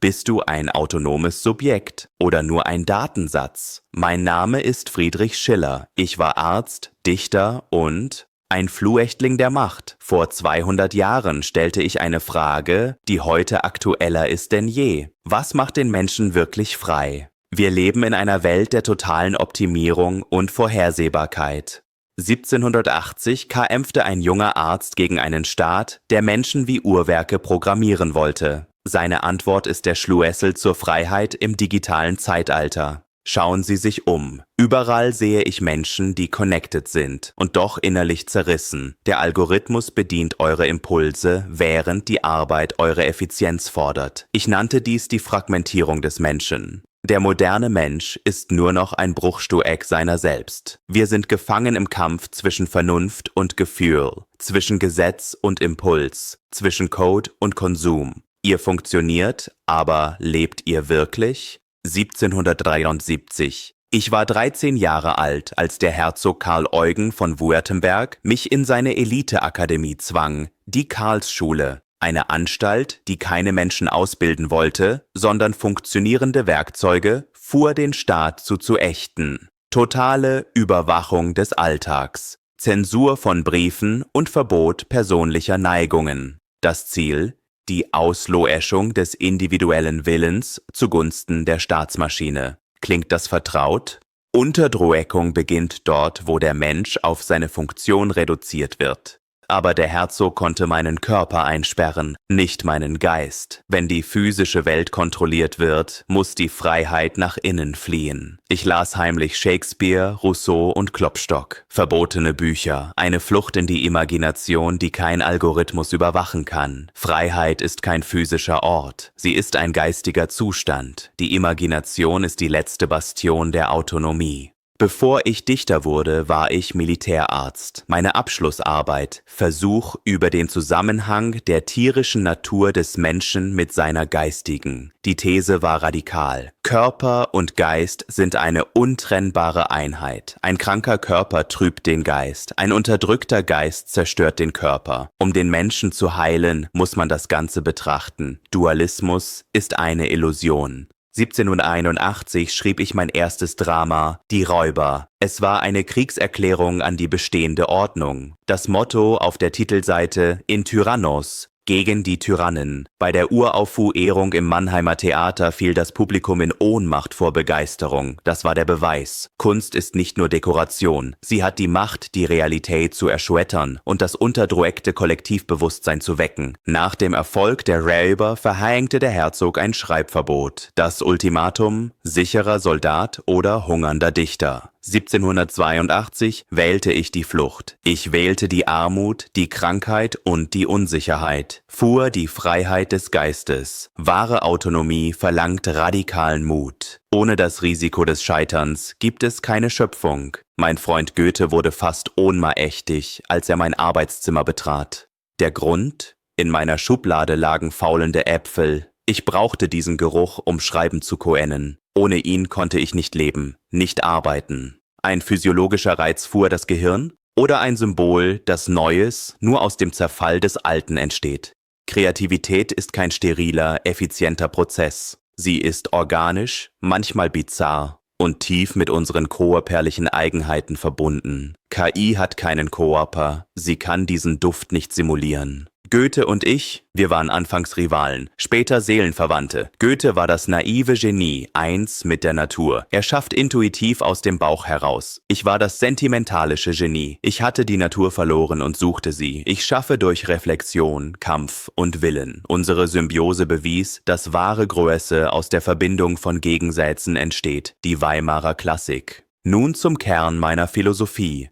Bist du ein autonomes Subjekt oder nur ein Datensatz? Mein Name ist Friedrich Schiller. Ich war Arzt, Dichter und ein Fluächtling der Macht. Vor 200 Jahren stellte ich eine Frage, die heute aktueller ist denn je. Was macht den Menschen wirklich frei? Wir leben in einer Welt der totalen Optimierung und Vorhersehbarkeit. 1780 kämpfte ein junger Arzt gegen einen Staat, der Menschen wie Uhrwerke programmieren wollte. Seine Antwort ist der Schlüssel zur Freiheit im digitalen Zeitalter. Schauen Sie sich um. Überall sehe ich Menschen, die connected sind und doch innerlich zerrissen. Der Algorithmus bedient eure Impulse, während die Arbeit eure Effizienz fordert. Ich nannte dies die Fragmentierung des Menschen. Der moderne Mensch ist nur noch ein Bruchstück seiner selbst. Wir sind gefangen im Kampf zwischen Vernunft und Gefühl, zwischen Gesetz und Impuls, zwischen Code und Konsum. Ihr funktioniert, aber lebt ihr wirklich? 1773. Ich war 13 Jahre alt, als der Herzog Karl Eugen von Württemberg mich in seine Eliteakademie zwang, die Karlsschule, eine Anstalt, die keine Menschen ausbilden wollte, sondern funktionierende Werkzeuge fuhr den Staat zu ächten. Totale Überwachung des Alltags, Zensur von Briefen und Verbot persönlicher Neigungen. Das Ziel: die Auslöschung des individuellen Willens zugunsten der Staatsmaschine. Klingt das vertraut? Unterdrückung beginnt dort, wo der Mensch auf seine Funktion reduziert wird. Aber der Herzog konnte meinen Körper einsperren, nicht meinen Geist. Wenn die physische Welt kontrolliert wird, muss die Freiheit nach innen fliehen. Ich las heimlich Shakespeare, Rousseau und Klopstock. Verbotene Bücher, eine Flucht in die Imagination, die kein Algorithmus überwachen kann. Freiheit ist kein physischer Ort, sie ist ein geistiger Zustand. Die Imagination ist die letzte Bastion der Autonomie. Bevor ich Dichter wurde, war ich Militärarzt. Meine Abschlussarbeit: Versuch über den Zusammenhang der tierischen Natur des Menschen mit seiner geistigen. Die These war radikal. Körper und Geist sind eine untrennbare Einheit. Ein kranker Körper trübt den Geist. Ein unterdrückter Geist zerstört den Körper. Um den Menschen zu heilen, muss man das Ganze betrachten. Dualismus ist eine Illusion. 1781 schrieb ich mein erstes Drama, Die Räuber. Es war eine Kriegserklärung an die bestehende Ordnung. Das Motto auf der Titelseite: In Tyrannos, gegen die Tyrannen. Bei der Uraufführung im Mannheimer Theater fiel das Publikum in Ohnmacht vor Begeisterung. Das war der Beweis. Kunst ist nicht nur Dekoration. Sie hat die Macht, die Realität zu erschüttern und das unterdrückte Kollektivbewusstsein zu wecken. Nach dem Erfolg der Räuber verhängte der Herzog ein Schreibverbot. Das Ultimatum: sicherer Soldat oder hungernder Dichter. 1782 wählte ich die Flucht. Ich wählte die Armut, die Krankheit und die Unsicherheit. Fuhr die Freiheit des Geistes. Wahre Autonomie verlangt radikalen Mut. Ohne das Risiko des Scheiterns gibt es keine Schöpfung. Mein Freund Goethe wurde fast ohnmächtig, als er mein Arbeitszimmer betrat. Der Grund? In meiner Schublade lagen faulende Äpfel. Ich brauchte diesen Geruch, um schreiben zu können. Ohne ihn konnte ich nicht leben, nicht arbeiten. Ein physiologischer Reiz fuhr das Gehirn oder ein Symbol, dass Neues nur aus dem Zerfall des Alten entsteht. Kreativität ist kein steriler, effizienter Prozess. Sie ist organisch, manchmal bizarr und tief mit unseren körperlichen Eigenheiten verbunden. KI hat keinen Körper, sie kann diesen Duft nicht simulieren. Goethe und ich, wir waren anfangs Rivalen, später Seelenverwandte. Goethe war das naive Genie, eins mit der Natur. Er schafft intuitiv aus dem Bauch heraus. Ich war das sentimentalische Genie. Ich hatte die Natur verloren und suchte sie. Ich schaffe durch Reflexion, Kampf und Willen. Unsere Symbiose bewies, dass wahre Größe aus der Verbindung von Gegensätzen entsteht, die Weimarer Klassik. Nun zum Kern meiner Philosophie.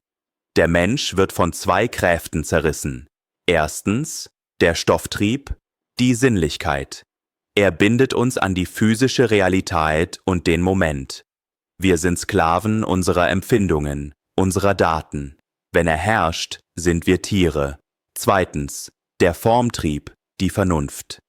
Der Mensch wird von zwei Kräften zerrissen. Erstens, der Stofftrieb, die Sinnlichkeit. Er bindet uns an die physische Realität und den Moment. Wir sind Sklaven unserer Empfindungen, unserer Daten. Wenn er herrscht, sind wir Tiere. Zweitens, der Formtrieb, die Vernunft.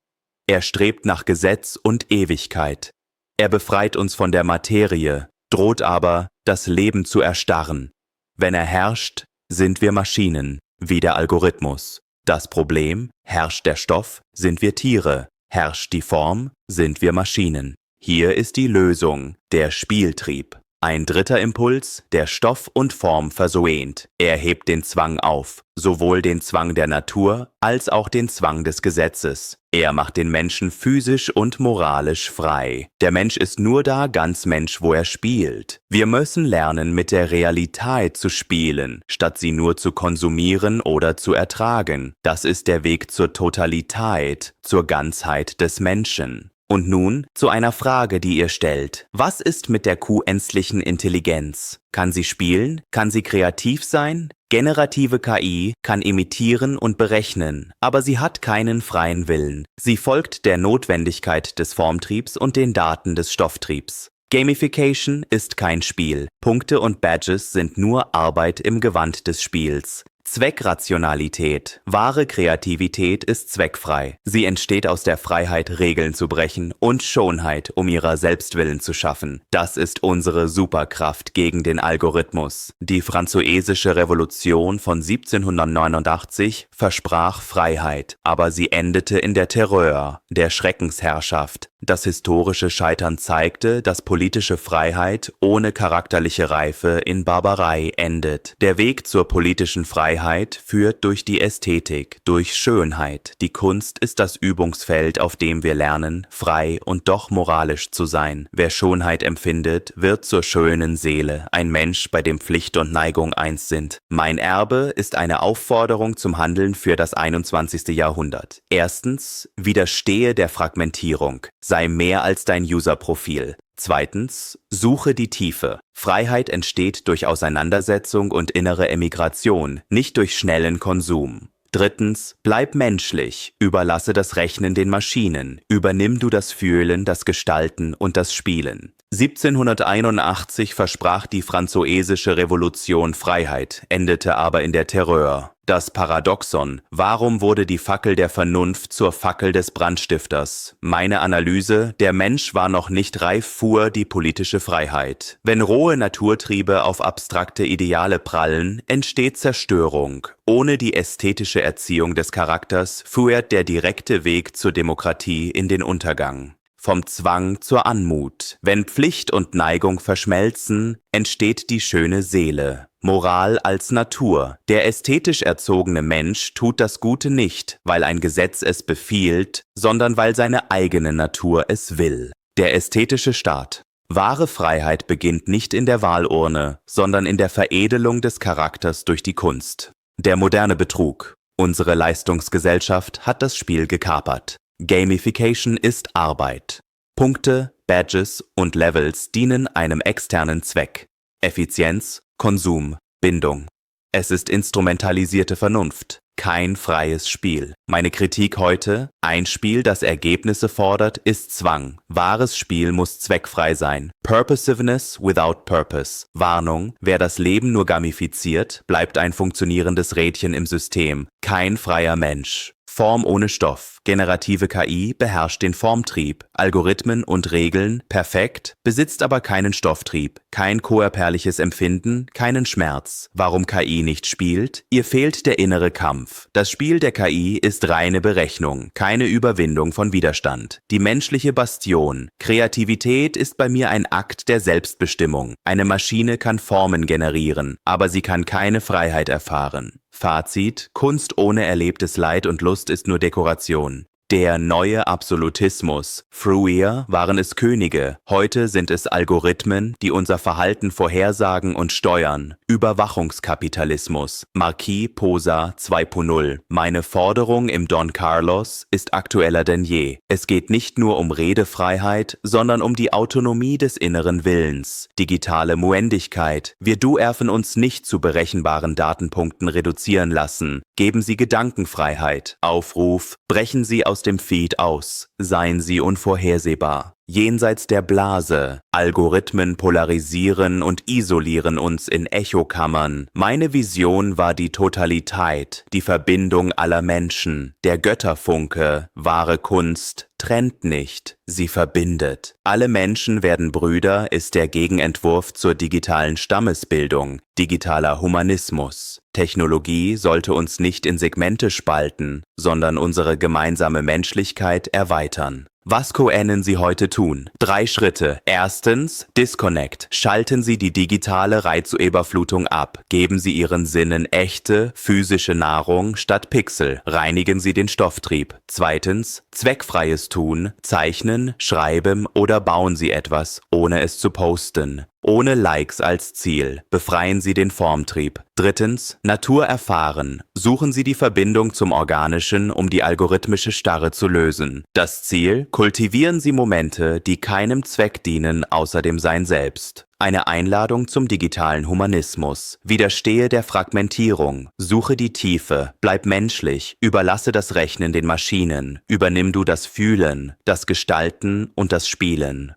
Er strebt nach Gesetz und Ewigkeit. Er befreit uns von der Materie, droht aber, das Leben zu erstarren. Wenn er herrscht, sind wir Maschinen, wie der Algorithmus. Das Problem: herrscht der Stoff, sind wir Tiere. Herrscht die Form, sind wir Maschinen. Hier ist die Lösung, der Spieltrieb. Ein dritter Impuls, der Stoff und Form versöhnt. Er hebt den Zwang auf, sowohl den Zwang der Natur als auch den Zwang des Gesetzes. Er macht den Menschen physisch und moralisch frei. Der Mensch ist nur da ganz Mensch, wo er spielt. Wir müssen lernen, mit der Realität zu spielen, statt sie nur zu konsumieren oder zu ertragen. Das ist der Weg zur Totalität, zur Ganzheit des Menschen. Und nun zu einer Frage, die ihr stellt. Was ist mit der künstlichen Intelligenz? Kann sie spielen? Kann sie kreativ sein? Generative KI kann imitieren und berechnen, aber sie hat keinen freien Willen. Sie folgt der Notwendigkeit des Formtriebs und den Daten des Stofftriebs. Gamification ist kein Spiel. Punkte und Badges sind nur Arbeit im Gewand des Spiels. Zweckrationalität. Wahre Kreativität ist zweckfrei. Sie entsteht aus der Freiheit, Regeln zu brechen und Schonheit, um ihrer Selbstwillen zu schaffen. Das ist unsere Superkraft gegen den Algorithmus. Die Französische Revolution von 1789 versprach Freiheit, aber sie endete in der Terror, der Schreckensherrschaft. Das historische Scheitern zeigte, dass politische Freiheit ohne charakterliche Reife in Barbarei endet. Der Weg zur politischen Freiheit führt durch die Ästhetik, durch Schönheit. Die Kunst ist das Übungsfeld, auf dem wir lernen, frei und doch moralisch zu sein. Wer Schönheit empfindet, wird zur schönen Seele, ein Mensch, bei dem Pflicht und Neigung eins sind. Mein Erbe ist eine Aufforderung zum Handeln für das 21. Jahrhundert. Erstens, widerstehe der Fragmentierung. Sei mehr als dein User-Profil. Zweitens, suche die Tiefe. Freiheit entsteht durch Auseinandersetzung und innere Emigration, nicht durch schnellen Konsum. Drittens, bleib menschlich, überlasse das Rechnen den Maschinen, übernimm du das Fühlen, das Gestalten und das Spielen. 1781 versprach die Französische Revolution Freiheit, endete aber in der Terror. Das Paradoxon: Warum wurde die Fackel der Vernunft zur Fackel des Brandstifters? Meine Analyse: Der Mensch war noch nicht reif für die politische Freiheit. Wenn rohe Naturtriebe auf abstrakte Ideale prallen, entsteht Zerstörung. Ohne die ästhetische Erziehung des Charakters führt der direkte Weg zur Demokratie in den Untergang. Vom Zwang zur Anmut. Wenn Pflicht und Neigung verschmelzen, entsteht die schöne Seele. Moral als Natur. Der ästhetisch erzogene Mensch tut das Gute nicht, weil ein Gesetz es befiehlt, sondern weil seine eigene Natur es will. Der ästhetische Staat. Wahre Freiheit beginnt nicht in der Wahlurne, sondern in der Veredelung des Charakters durch die Kunst. Der moderne Betrug. Unsere Leistungsgesellschaft hat das Spiel gekapert. Gamification ist Arbeit. Punkte, Badges und Levels dienen einem externen Zweck. Effizienz, Konsum, Bindung. Es ist instrumentalisierte Vernunft, kein freies Spiel. Meine Kritik heute: Ein Spiel, das Ergebnisse fordert, ist Zwang. Wahres Spiel muss zweckfrei sein. Purposiveness without purpose. Warnung: Wer das Leben nur gamifiziert, bleibt ein funktionierendes Rädchen im System, kein freier Mensch. Form ohne Stoff. Generative KI beherrscht den Formtrieb, Algorithmen und Regeln perfekt, besitzt aber keinen Stofftrieb, kein körperliches Empfinden, keinen Schmerz. Warum KI nicht spielt? Ihr fehlt der innere Kampf. Das Spiel der KI ist reine Berechnung, keine Überwindung von Widerstand. Die menschliche Bastion. Kreativität ist bei mir ein Akt der Selbstbestimmung. Eine Maschine kann Formen generieren, aber sie kann keine Freiheit erfahren. Fazit: Kunst ohne erlebtes Leid und Lust ist nur Dekoration. Der neue Absolutismus. Früher waren es Könige, heute sind es Algorithmen, die unser Verhalten vorhersagen und steuern. Überwachungskapitalismus. Marquis Posa 2.0. Meine Forderung im Don Carlos ist aktueller denn je. Es geht nicht nur um Redefreiheit, sondern um die Autonomie des inneren Willens. Digitale Muendigkeit. Wir dürfen uns nicht zu berechenbaren Datenpunkten reduzieren lassen. Geben Sie Gedankenfreiheit. Aufruf: Brechen Sie aus dem Feed aus. Seien Sie unvorhersehbar. jenseits der Blase. Algorithmen polarisieren und isolieren uns in Echokammern. Meine Vision war die Totalität, die Verbindung aller Menschen. Der Götterfunke, wahre Kunst, trennt nicht, sie verbindet. Alle Menschen werden Brüder ist der Gegenentwurf zur digitalen Stammesbildung, digitaler Humanismus. Technologie sollte uns nicht in Segmente spalten, sondern unsere gemeinsame Menschlichkeit erweitern. Was können Sie heute tun? 3 Schritte. Erstens, Disconnect. Schalten Sie die digitale Reizüberflutung ab. Geben Sie Ihren Sinnen echte, physische Nahrung statt Pixel. Reinigen Sie den Stofftrieb. Zweitens, zweckfreies Tun. Zeichnen, schreiben oder bauen Sie etwas, ohne es zu posten. Ohne Likes als Ziel. Befreien Sie den Formtrieb. Drittens, Natur erfahren. Suchen Sie die Verbindung zum Organischen, um die algorithmische Starre zu lösen. Das Ziel? Kultivieren Sie Momente, die keinem Zweck dienen, außer dem Sein selbst. Eine Einladung zum digitalen Humanismus. Widerstehe der Fragmentierung. Suche die Tiefe. Bleib menschlich. Überlasse das Rechnen den Maschinen. Übernimm du das Fühlen, das Gestalten und das Spielen.